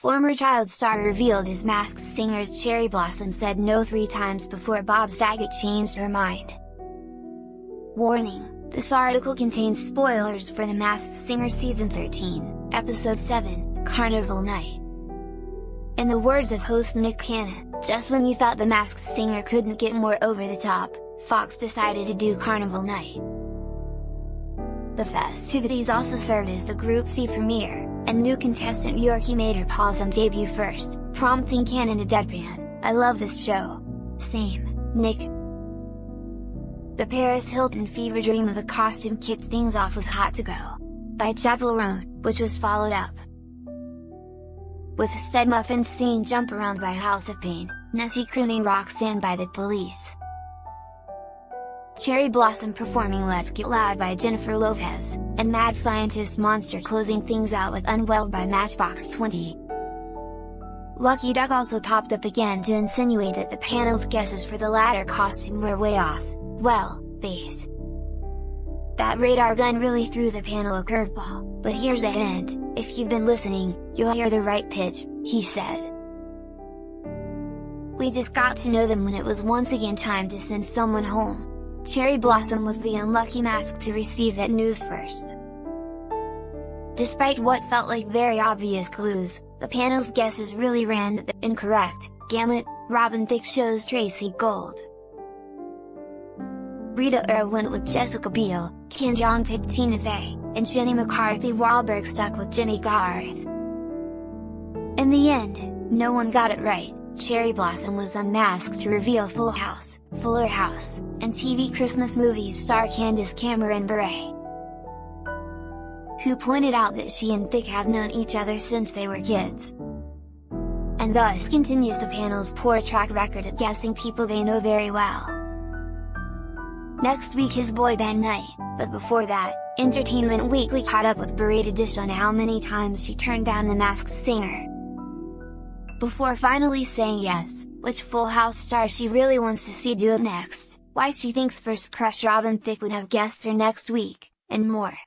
Former child star revealed as Masked Singer's Cherry Blossom said no 3 times before Bob Saget changed her mind. Warning: this article contains spoilers for The Masked Singer Season 13, Episode 7, Carnival Night. In the words of host Nick Cannon, just when you thought The Masked Singer couldn't get more over the top, Fox decided to do Carnival Night. The festivities also served as the Group C premiere, and new contestant Yorkie made her possum debut first, prompting Cannon to deadpan, "I love this show." Same, Nick. The Paris Hilton fever dream of a costume kicked things off with Hot to Go by Chappell Roan, which was followed up with Said Muffins singing Jump Around by House of Pain, Nessie crooning Roxanne by The Police, Cherry Blossom performing Let's Get Loud by Jennifer Lopez, and Mad Scientist Monster closing things out with Unwell by Matchbox 20. Lucky Duck also popped up again to insinuate that the panel's guesses for the latter costume were way off. Well, base. That radar gun really threw the panel a curveball, but here's a hint: if you've been listening, you'll hear the right pitch, he said. We just got to know them when it was once again time to send someone home. Cherry Blossom was the unlucky mask to receive that news first. Despite what felt like very obvious clues, the panel's guesses really ran the incorrect gamut. Robin Thicke chose Tracy Gold. Rita Ora went with Jessica Biel, Ken Jeong picked Tina Fey, and Jenny McCarthy Wahlberg stuck with Jenny Garth. In the end, no one got it right. Cherry Blossom was unmasked to reveal Full House, Fuller House, and TV Christmas movies star Candace Cameron Bure, who pointed out that she and Thicke have known each other since they were kids, and thus continues the panel's poor track record at guessing people they know very well. Next week is Boy Band Night, but before that, Entertainment Weekly caught up with Berated Dish on how many times she turned down The Masked Singer, before finally saying yes, which Full House star she really wants to see do it next, why she thinks first crush Robin Thicke would have guessed her next week, and more.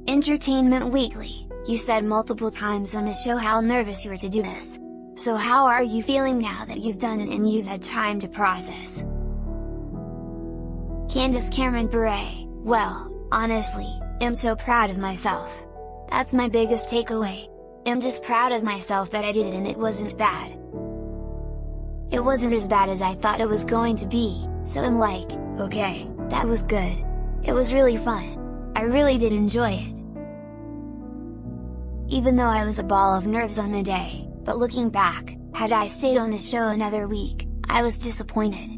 Entertainment Weekly: you said multiple times on the show how nervous you were to do this. So how are you feeling now that you've done it and you've had time to process? Candace Cameron Bure: well, honestly, I'm so proud of myself. That's my biggest takeaway. I'm just proud of myself that I did it and it wasn't bad. It wasn't as bad as I thought it was going to be, so I'm like, okay, that was good. It was really fun. I really did enjoy it. Even though I was a ball of nerves on the day, but looking back, had I stayed on the show another week, I was disappointed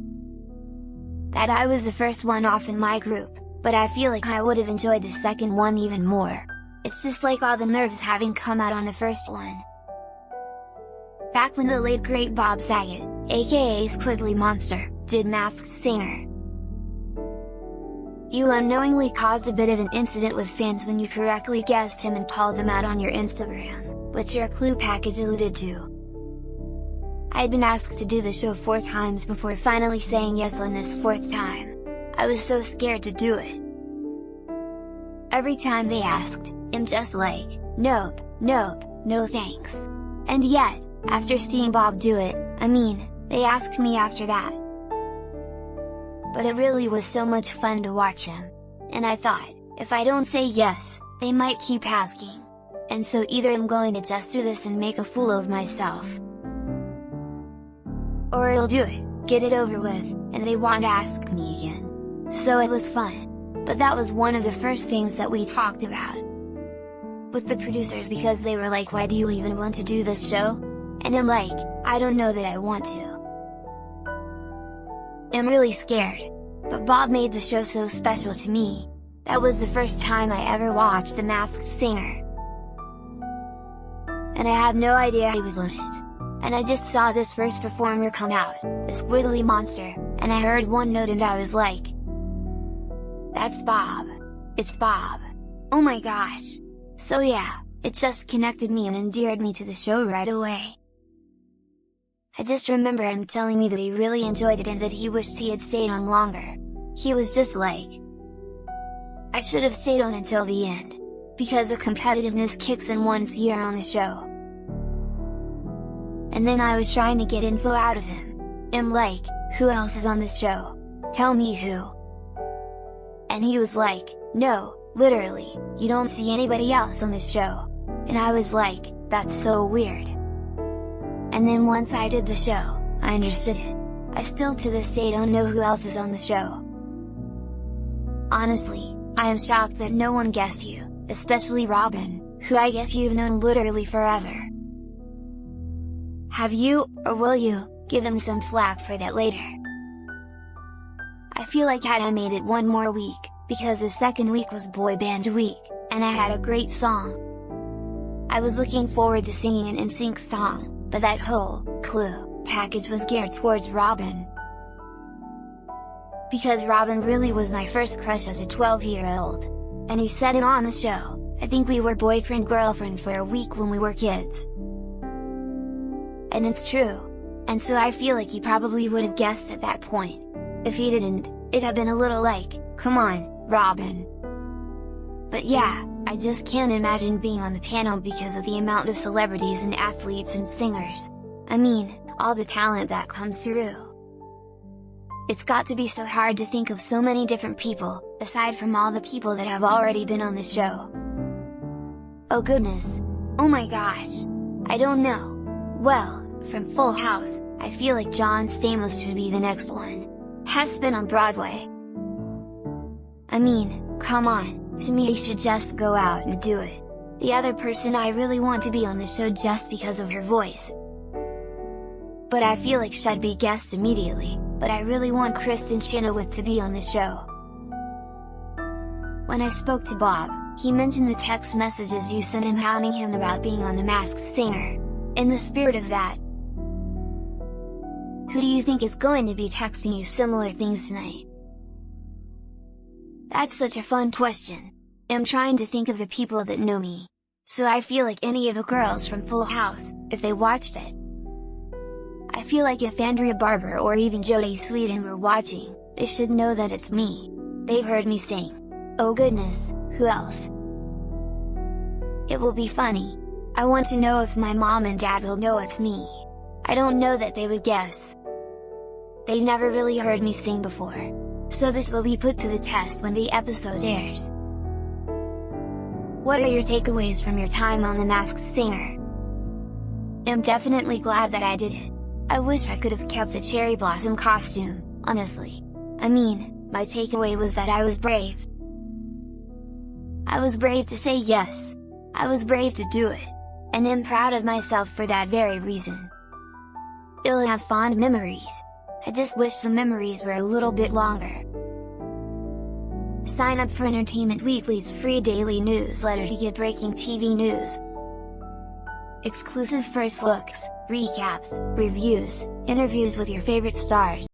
that I was the first one off in my group, but I feel like I would have enjoyed the second one even more. It's just like all the nerves having come out on the first one. Back when the late great Bob Saget, aka Squiggly Monster, did Masked Singer, you unknowingly caused a bit of an incident with fans when you correctly guessed him and called him out on your Instagram, which your clue package alluded to. I had been asked to do the show 4 times before finally saying yes on this 4th time. I was so scared to do it. Every time they asked, I'm just like, nope, nope, no thanks. And yet, after seeing Bob do it, they asked me after that. But it really was so much fun to watch him. And I thought, if I don't say yes, they might keep asking. And so either I'm going to just do this and make a fool of myself, or I'll do it, get it over with, and they won't ask me again. So it was fun. But that was one of the first things that we talked about with the producers, because they were like, why do you even want to do this show? And I'm like, I don't know that I want to. I'm really scared. But Bob made the show so special to me. That was the first time I ever watched The Masked Singer, and I had no idea he was on it. And I just saw this first performer come out, this Squiggly Monster, and I heard one note and I was like, that's Bob. It's Bob. Oh my gosh. So yeah, it just connected me and endeared me to the show right away. I just remember him telling me that he really enjoyed it and that he wished he had stayed on longer. He was just like, I should have stayed on until the end, because the competitiveness kicks in once a year on the show. And then I was trying to get info out of him. I'm like, who else is on this show? Tell me who. And he was like, no, literally, you don't see anybody else on this show. And I was like, that's so weird. And then once I did the show, I understood it. I still to this day don't know who else is on the show. Honestly, I am shocked that no one guessed you, especially Robin, who I guess you've known literally forever. Have you, or will you, give him some flack for that later? I feel like had I made it one more week, because the second week was boy band week, and I had a great song. I was looking forward to singing an NSYNC song, but that whole Clue package was geared towards Robin. Because Robin really was my first crush as a 12-year-old. And he said it on the show, I think we were boyfriend-girlfriend for a week when we were kids. And it's true. And so I feel like he probably would have guessed at that point. If he didn't, it'd have been a little like, come on, Robin. But yeah, I just can't imagine being on the panel because of the amount of celebrities and athletes and singers. I mean, all the talent that comes through. It's got to be so hard to think of so many different people, aside from all the people that have already been on the show. Oh goodness! Oh my gosh! I don't know. Well, from Full House, I feel like John Stamos should be the next one. Has been on Broadway. I mean, come on, to me he should just go out and do it. The other person I really want to be on the show just because of her voice. But I feel like should be guessed immediately, but I really want Kristen Chenoweth to be on the show. When I spoke to Bob, he mentioned the text messages you sent him hounding him about being on The Masked Singer. In the spirit of that, who do you think is going to be texting you similar things tonight? That's such a fun question. I'm trying to think of the people that know me. So I feel like any of the girls from Full House, if they watched it. I feel like if Andrea Barber or even Jodie Sweetin were watching, they should know that it's me. They've heard me sing. Oh goodness, who else? It will be funny. I want to know if my mom and dad will know it's me. I don't know that they would guess. They've never really heard me sing before. So this will be put to the test when the episode airs. What are your takeaways from your time on The Masked Singer? I'm definitely glad that I did it. I wish I could have kept the cherry blossom costume, honestly. I mean, my takeaway was that I was brave. I was brave to say yes. I was brave to do it. And I'm proud of myself for that very reason. I'll have fond memories. I just wish the memories were a little bit longer. Sign up for Entertainment Weekly's free daily newsletter to get breaking TV news, exclusive first looks, recaps, reviews, interviews with your favorite stars.